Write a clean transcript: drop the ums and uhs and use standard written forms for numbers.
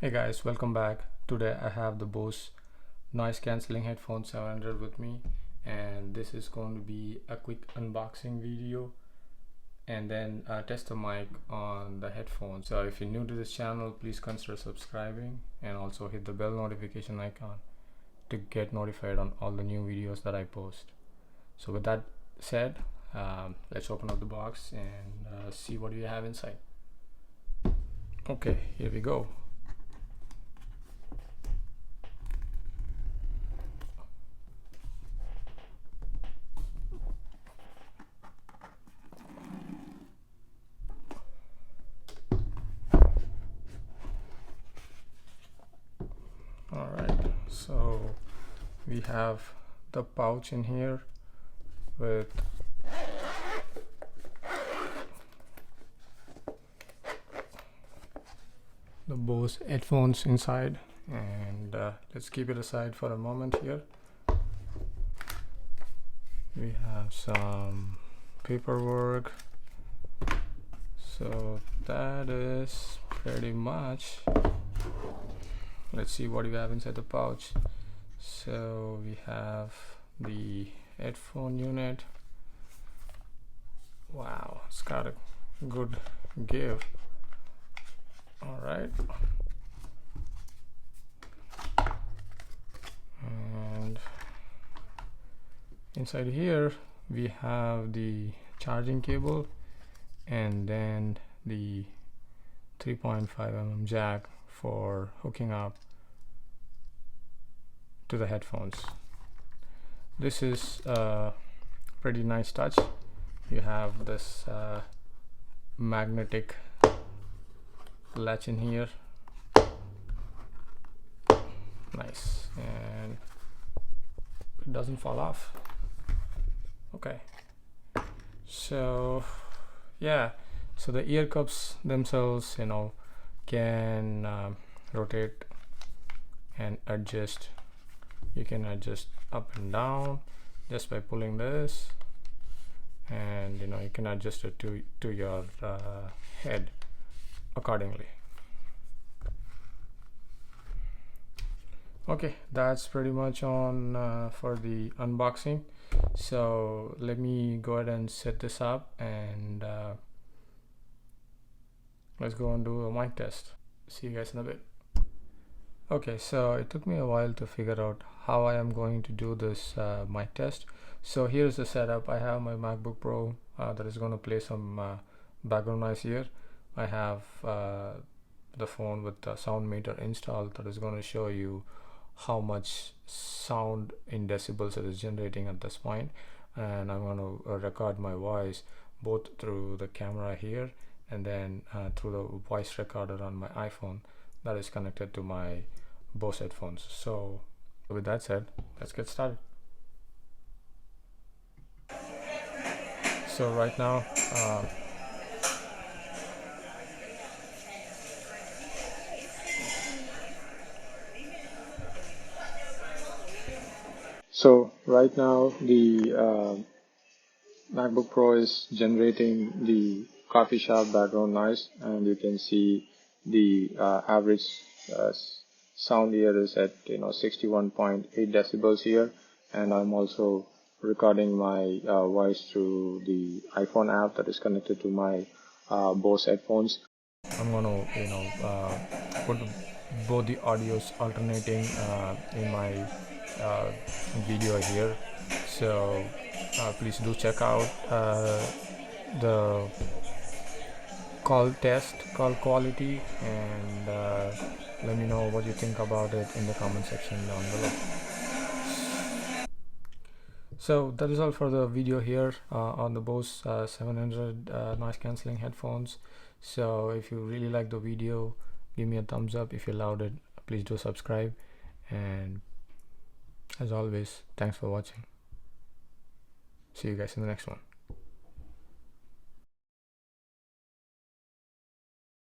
Hey guys, welcome back. Today I have the Bose noise cancelling headphone 700 with me, and this is going to be a quick unboxing video and then test the mic on the headphones. So if you're new to this channel, please consider subscribing and also hit the bell notification icon to get notified on all the new videos that I post. So with that said, let's open up the box and see what we have inside. Okay, here we go. Alright, so we have the pouch in here with the Bose headphones inside, and let's keep it aside for a moment here. We have some paperwork, so that is pretty much. Let's see what we have inside the pouch. So we have the headphone unit. Wow, it's got a good give. All right, and inside here we have the charging cable and then the 3.5 mm jack for hooking up to the headphones. This is a pretty nice touch. You have this magnetic latch in here. Nice, and it doesn't fall off. Okay, so yeah, so the ear cups themselves, can rotate and adjust. You can adjust up and down just by pulling this, and you can adjust it to your head accordingly. Okay, that's pretty much on for the unboxing. So let me go ahead and set this up, and let's go and do a mic test. See you guys in a bit. Okay, so it took me a while to figure out how I am going to do this mic test. So here's the setup. I have my MacBook Pro that is going to play some background noise here. I have the phone with the sound meter installed that is going to show you how much sound in decibels it is generating at this point, and I'm going to record my voice both through the camera here and then through the voice recorder on my iPhone that is connected to my Bose headphones. So with that said, let's get started. So right now the MacBook Pro is generating the coffee shop background noise, and you can see the average sound here is at 61.8 decibels here, and I'm also recording my voice through the iPhone app that is connected to my Bose headphones. I'm gonna put both the audios alternating in my video here, so please do check out the call quality, and let me know what you think about it in the comment section down below. So that is all for the video here on the Bose 700 noise cancelling headphones. So if you really like the video, give me a thumbs up. If you loved it, please do subscribe, and as always, thanks for watching. See you guys in the next one.